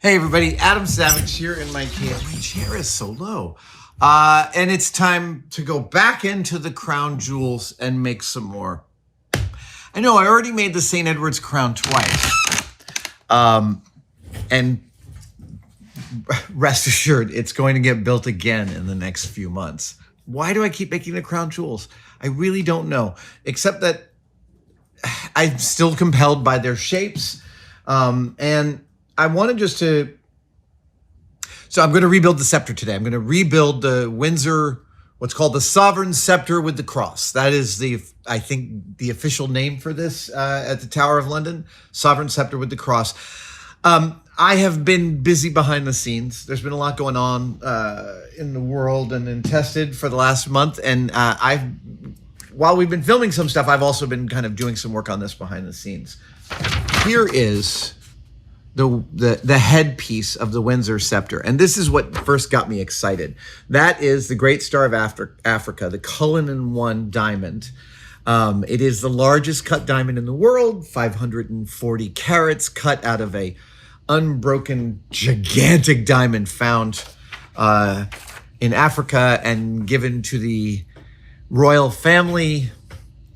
Hey everybody, Adam Savage here in my cave. My chair is so low. And it's time to go back into the crown jewels and make some more. I know I already made the St. Edward's crown twice. And rest assured, it's going to get built again in the next few months. Why do I keep making the crown jewels? I really don't know, except that I'm still compelled by their shapes. And I wanted so I'm going to rebuild the scepter today. I'm going to rebuild the Windsor, what's called the Sovereign Sceptre with the Cross. That is I think the official name for this at the Tower of London, Sovereign Sceptre with the Cross. I have been busy behind the scenes. There's been a lot going on in the world and in Tested for the last month. And while we've been filming some stuff, I've also been kind of doing some work on this behind the scenes. Here is the headpiece of the Windsor Scepter. And this is what first got me excited. That is the Great Star of Africa, the Cullinan 1 diamond. It is the largest cut diamond in the world, 540 carats, cut out of a unbroken, gigantic diamond found in Africa and given to the royal family.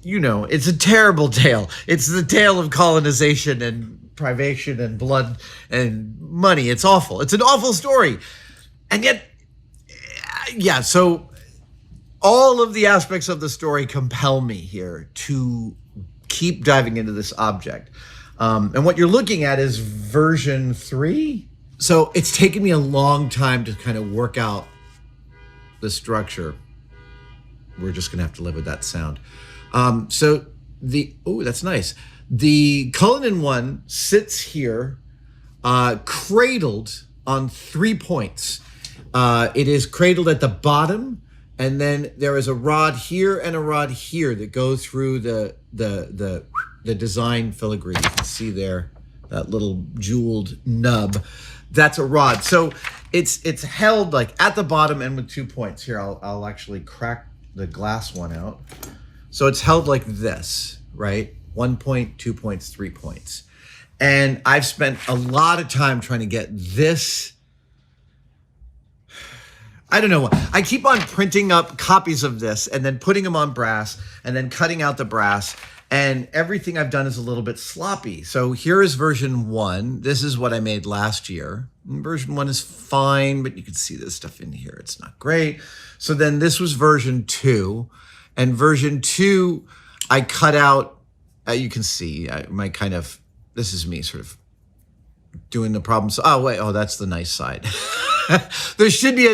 You know, it's a terrible tale. It's the tale of colonization and privation and blood and money. It's awful. It's an awful story. And yet, yeah, so all of the aspects of the story compel me here to keep diving into this object. And what you're looking at is version 3. So it's taken me a long time to kind of work out the structure. We're just going to have to live with that sound. Oh, that's nice. The Cullinan 1 sits here, cradled on 3 points. It is cradled at the bottom, and then there is a rod here and a rod here that go through the design filigree. You can see there that little jeweled nub. That's a rod. So it's held like at the bottom and with 2 points. Here, I'll actually crack the glass one out. So it's held like this, right? 1 point, 2 points, 3 points. And I've spent a lot of time trying to get this. I don't know. I keep on printing up copies of this and then putting them on brass and then cutting out the brass. And everything I've done is a little bit sloppy. So here is version 1. This is what I made last year. And version 1 is fine, but you can see this stuff in here. It's not great. So then this was version 2. And version 2, I cut out. You can see this is me sort of doing the problems. Oh, wait. Oh, that's the nice side. There should be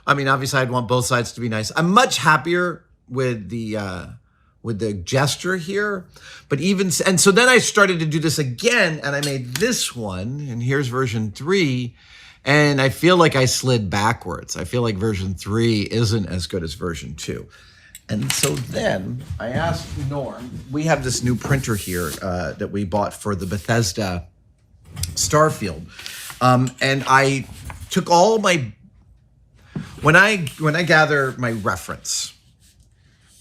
obviously I'd want both sides to be nice. I'm much happier with the gesture here, and so then I started to do this again and I made this one, and here's version 3. And I feel like I slid backwards. I feel like version 3 isn't as good as version 2. And so then I asked Norm, we have this new printer here that we bought for the Bethesda Starfield. And I took all when I gather my reference,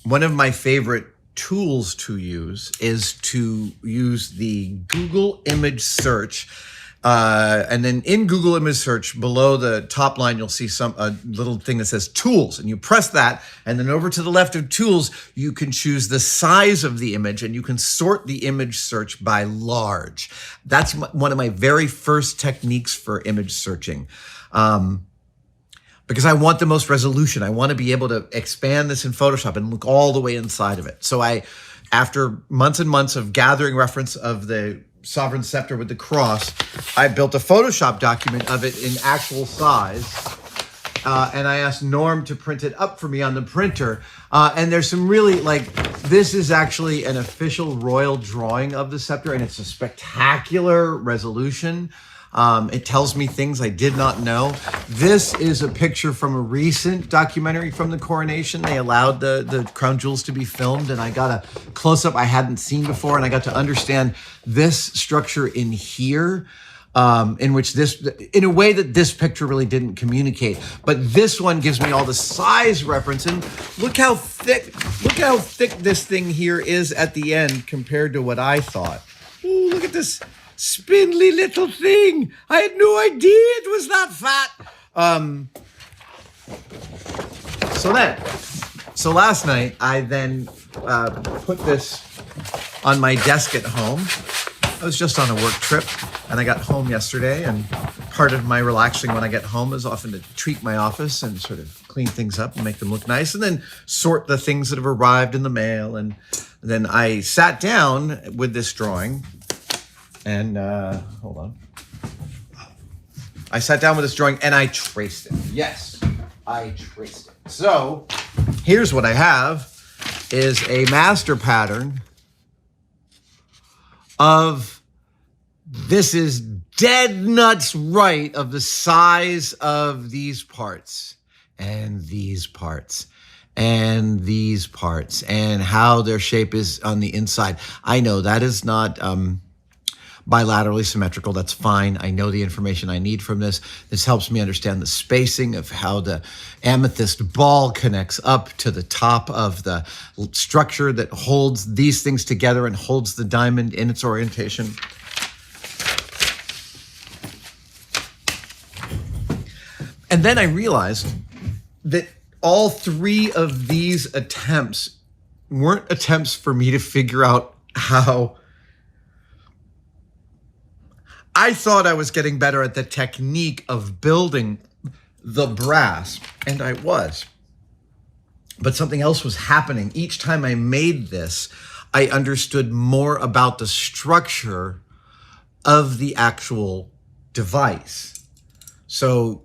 one of my favorite tools to use is to use the Google image search. And then in Google image search, below the top line, you'll see a little thing that says tools, and you press that. And then over to the left of tools, you can choose the size of the image and you can sort the image search by large. That's one of my very first techniques for image searching. Because I want the most resolution. I want to be able to expand this in Photoshop and look all the way inside of it. So after months and months of gathering reference of the Sovereign Sceptre with the Cross, I built a Photoshop document of it in actual size. And I asked Norm to print it up for me on the printer. And there's some really, this is actually an official royal drawing of the scepter, and it's a spectacular resolution. It tells me things I did not know. This is a picture from a recent documentary from the coronation. They allowed the crown jewels to be filmed, and I got a close-up I hadn't seen before, and I got to understand this structure in here, in a way that this picture really didn't communicate. But this one gives me all the size reference, and look how thick this thing here is at the end compared to what I thought. Ooh, look at this. spindly little thing. I had no idea it was that fat. So last night I then put this on my desk at home. I was just on a work trip and I got home yesterday, and part of my relaxing when I get home is often to treat my office and sort of clean things up and make them look nice, and then sort the things that have arrived in the mail. And then I sat down with this drawing and hold on. I sat down with this drawing and I traced it. Yes, I traced it. So here's what I have is a master pattern of, this is dead nuts right, of the size of these parts and these parts and these parts and how their shape is on the inside. I know that is not bilaterally symmetrical. That's fine. I know the information I need from this. This helps me understand the spacing of how the amethyst ball connects up to the top of the structure that holds these things together and holds the diamond in its orientation. And then I realized that all three of these attempts weren't attempts for me to figure out how. I thought I was getting better at the technique of building the brass, and I was. But something else was happening. Each time I made this, I understood more about the structure of the actual device. So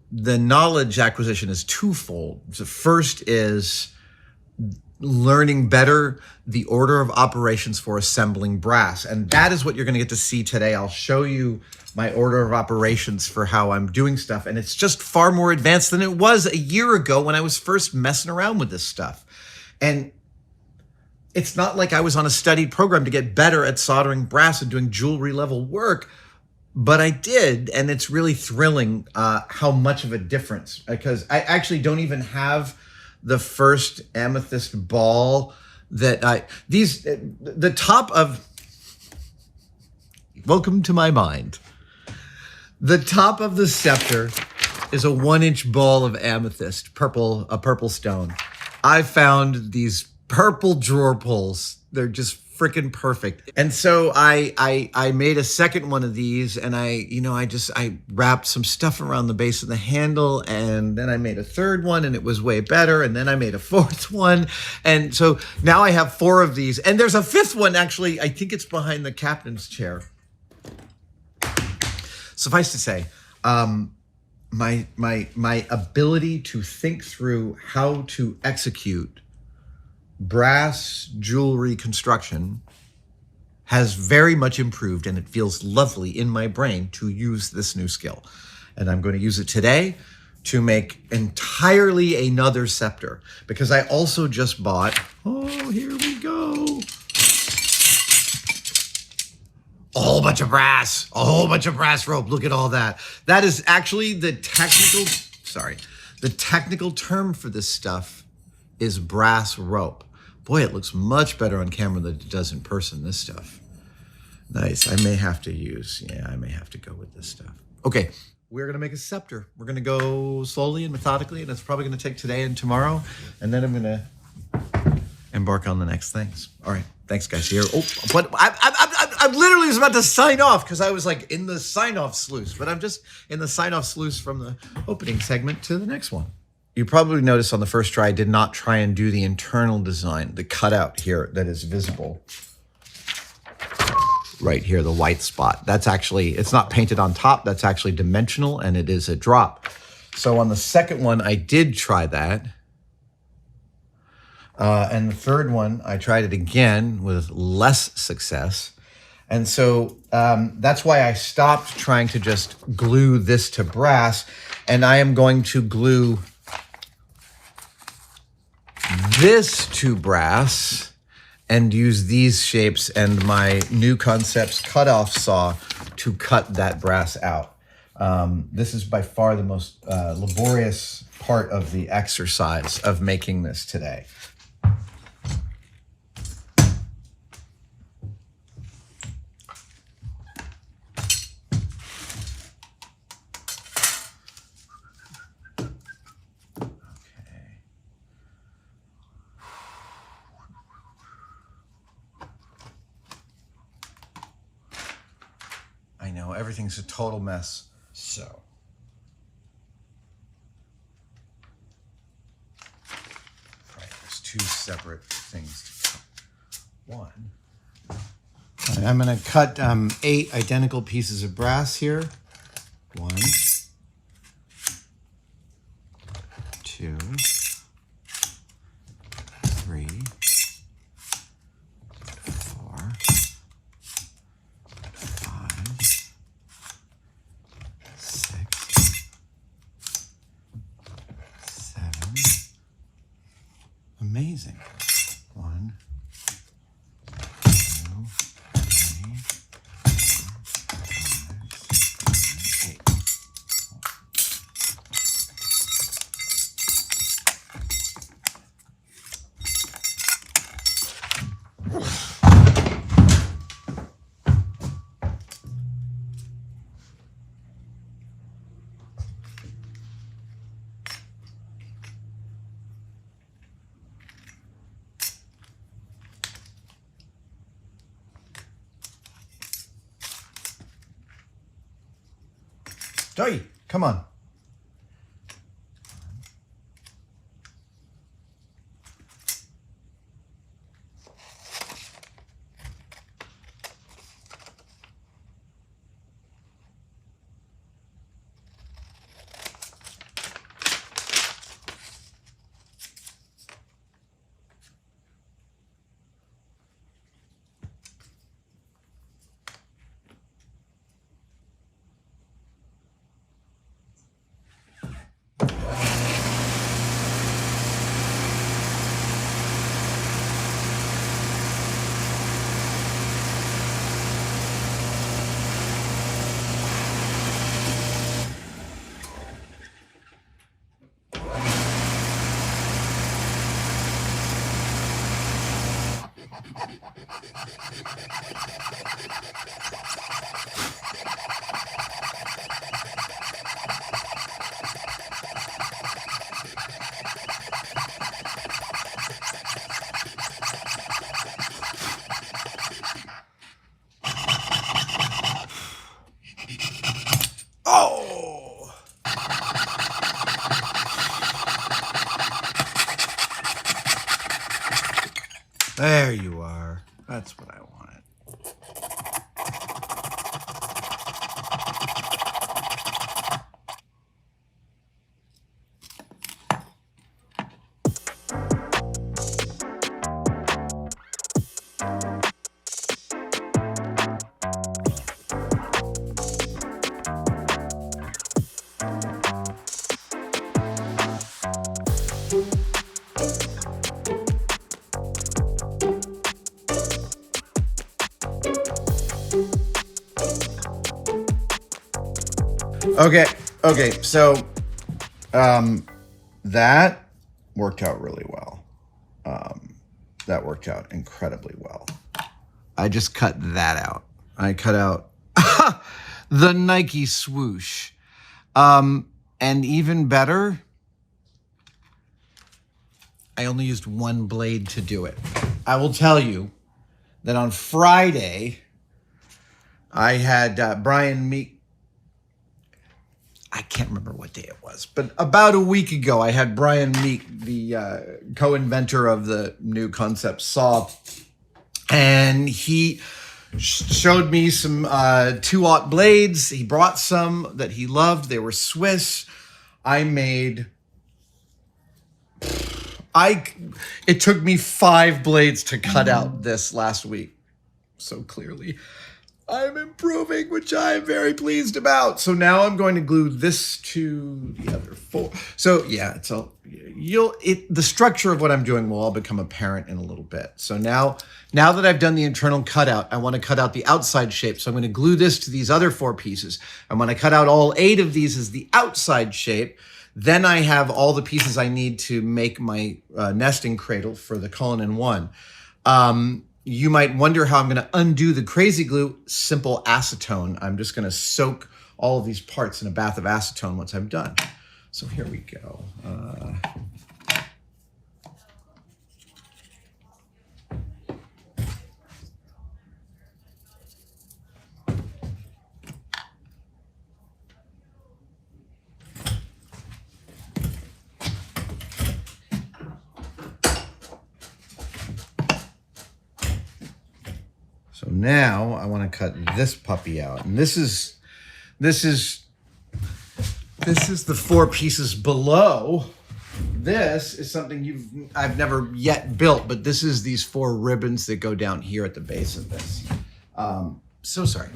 the knowledge acquisition is twofold. The first is learning better the order of operations for assembling brass. And that is what you're going to get to see today. I'll show you my order of operations for how I'm doing stuff. And it's just far more advanced than it was a year ago when I was first messing around with this stuff. And it's not like I was on a studied program to get better at soldering brass and doing jewelry level work, but I did. And it's really thrilling how much of a difference, because I actually don't even have the first amethyst ball that the top of, welcome to my mind. The top of the scepter is a 1-inch ball of amethyst, a purple stone. I found these purple drawer pulls. They're just freaking perfect. And so I made a second one of these, and I wrapped some stuff around the base of the handle, and then I made a third one, and it was way better. And then I made a fourth one. And so now I have 4 of these, and there's a 5th one. Actually, I think it's behind the captain's chair. Suffice to say, my ability to think through how to execute brass jewelry construction has very much improved, and it feels lovely in my brain to use this new skill. And I'm going to use it today to make entirely another scepter, because I also just bought, oh, here we go, a whole bunch of brass rope. Look at all that. That is actually the technical term for this stuff is brass rope. Boy, it looks much better on camera than it does in person, this stuff. Nice. I may have to go with this stuff. Okay, we're gonna make a scepter. We're gonna go slowly and methodically, and it's probably gonna take today and tomorrow, and then I'm gonna embark on the next things. All right, thanks guys. Here, but I literally was about to sign off because I was like in the sign-off sluice, but I'm just in the sign-off sluice from the opening segment to the next one. You probably noticed on the first try, I did not try and do the internal design, the cutout here that is visible. Right here, the white spot. That's actually, it's not painted on top. That's actually dimensional, and it is a drop. So on the second one, I did try that. And the third one, I tried it again with less success. And so that's why I stopped trying to just glue this to brass. And I am going to glue this to brass and use these shapes and my new concepts cut-off saw to cut that brass out. This is by far the most laborious part of the exercise of making this today. everything's a total mess. So. Right, there's two separate things to cut. One. I'm going to cut 8 identical pieces of brass here. 1, 2, 3, 4, 5, 6, 7. Amazing. 1, 2, 3, 4, 5, 6, 7, 8. Joey, come on. Oh! There you are. That's what I wanted. Okay, so that worked out really well. That worked out incredibly well. I just cut that out. I cut out the Nike swoosh. And even better, I only used one blade to do it. I will tell you that on Friday, I had Brian Meek. I can't remember what day it was, but about a week ago, I had Brian Meek, the co-inventor of the new concept saw, and he showed me some 2-aught blades. He brought some that he loved. They were Swiss. It took me 5 blades to cut out this last week. So clearly, I'm improving, which I'm very pleased about. So now I'm going to glue this to the other 4. So yeah, the structure of what I'm doing will all become apparent in a little bit. So now that I've done the internal cutout, I want to cut out the outside shape. So I'm going to glue this to these other 4 pieces. And when I cut out all 8 of these as the outside shape, then I have all the pieces I need to make my nesting cradle for the Cullinan 1. You might wonder how I'm going to undo the crazy glue. Simple acetone. I'm just going to soak all of these parts in a bath of acetone once I'm done. So here we go. now I want to cut this puppy out. And this is the 4 pieces below. This is something I've never yet built, but this is these 4 ribbons that go down here at the base of this. So sorry.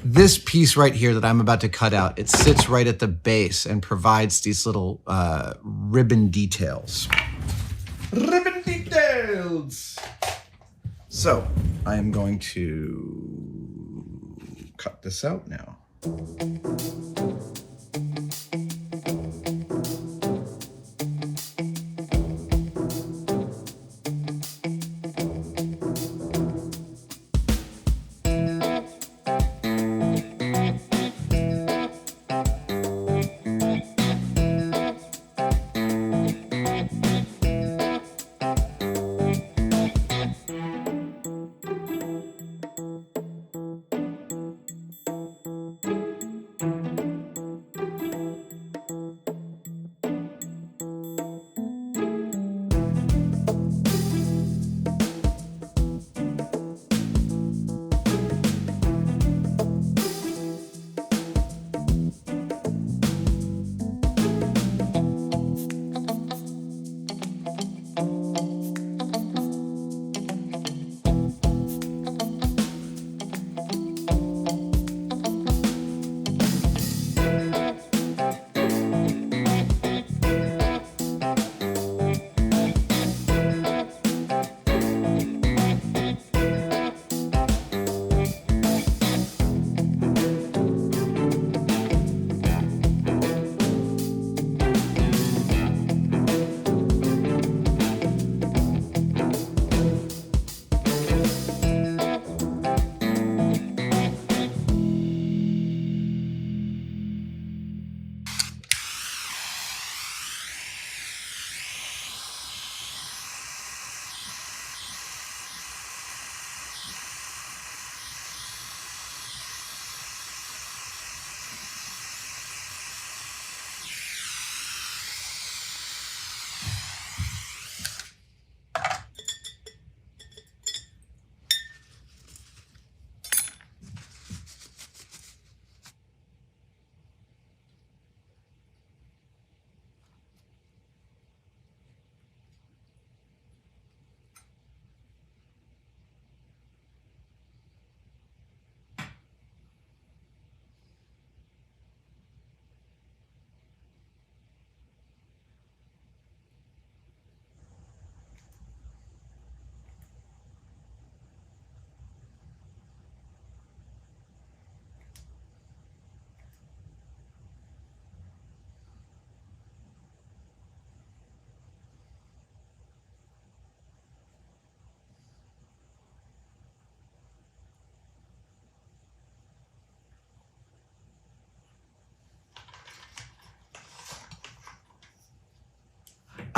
This piece right here that I'm about to cut out, it sits right at the base and provides these little ribbon details. Ribbon details! So I am going to cut this out now.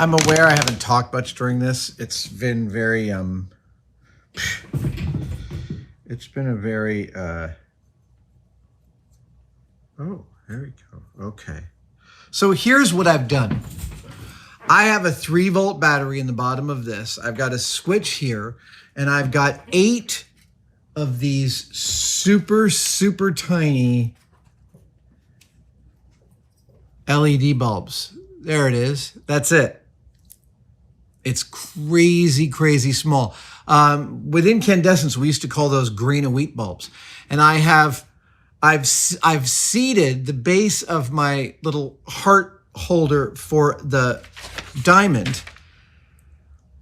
I'm aware I haven't talked much during this. It's been very, it's been a very, oh, there we go. Okay. So here's what I've done. I have a 3-volt battery in the bottom of this. I've got a switch here, and I've got 8 of these super, super tiny LED bulbs. There it is. That's it. It's crazy, crazy small. With incandescents, we used to call those green and wheat bulbs. And I've seated the base of my little heart holder for the diamond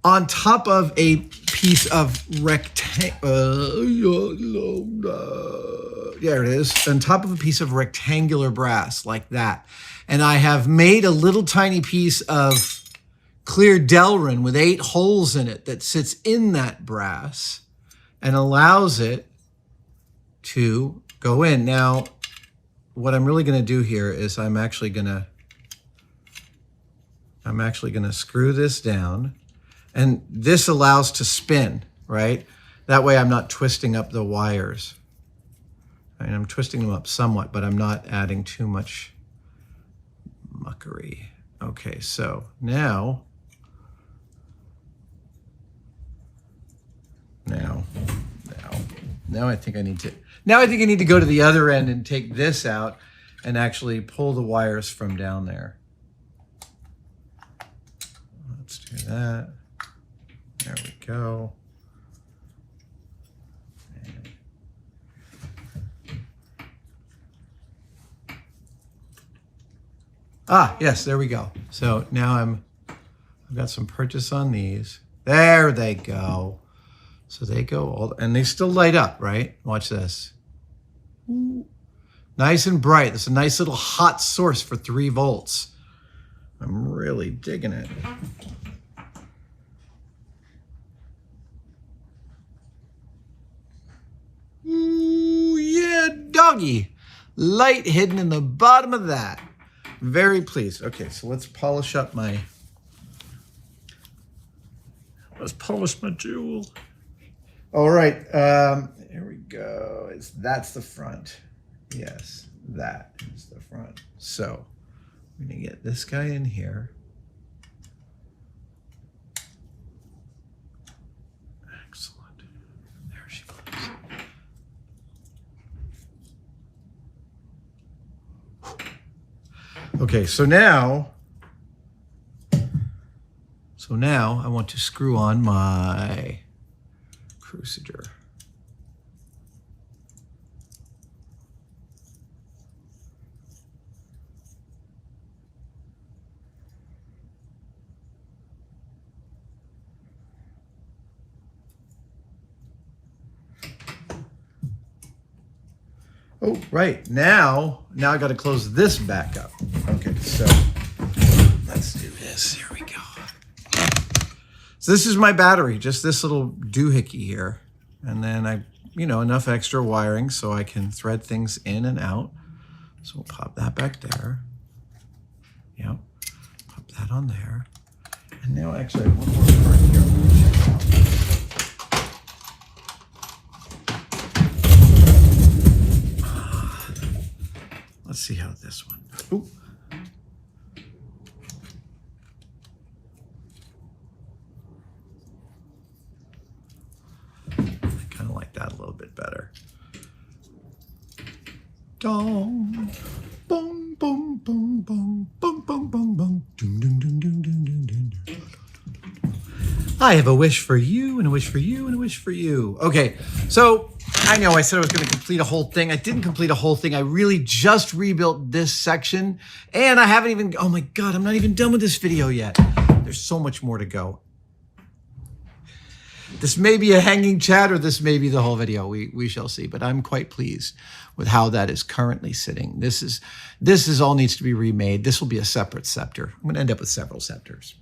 on top of a piece of there it is, on top of a piece of rectangular brass like that. And I have made a little tiny piece of clear Delrin with 8 holes in it that sits in that brass and allows it to go in. Now, what I'm really going to do here is I'm actually going to screw this down, and this allows to spin, right? That way I'm not twisting up the wires. I mean, I'm twisting them up somewhat, but I'm not adding too much muckery. Okay, so now Now I think I need to go to the other end and take this out and actually pull the wires from down there. Let's do that. There we go. Yes, there we go. So now I've got some purchase on these. There they go. So they go all, and they still light up, right? Watch this. Ooh. Nice and bright. It's a nice little hot source for 3 volts. I'm really digging it. Ooh, yeah, doggy. Light hidden in the bottom of that. Very pleased. Okay, so let's polish up my... Let's polish my jewel. All right, here we go. That's the front. Yes, that is the front. So I'm gonna get this guy in here. Excellent. There she goes. Okay, so now I want to screw on my cruciger. Oh, right. Now I got to close this back up. Okay, so let's do this. Here we go. So this is my battery, just this little doohickey here. And then enough extra wiring so I can thread things in and out. So we'll pop that back there. Yep. Pop that on there. And now actually I have one more part here. Let's see how this one. Ooh. I kind of like that a little bit better. Dong, boom, boom, boom, boom, boom, boom, boom, boom, dun, dun, dun, dun, dun, dun, dun. I have a wish for you, and a wish for you, and a wish for you. Okay, so I know I said I was going to complete a whole thing. I didn't complete a whole thing. I really just rebuilt this section, and I haven't even, oh my God, I'm not even done with this video yet. There's so much more to go. This may be a hanging chat, or this may be the whole video. We shall see, but I'm quite pleased with how that is currently sitting. This is all needs to be remade. This will be a separate scepter. I'm going to end up with several scepters.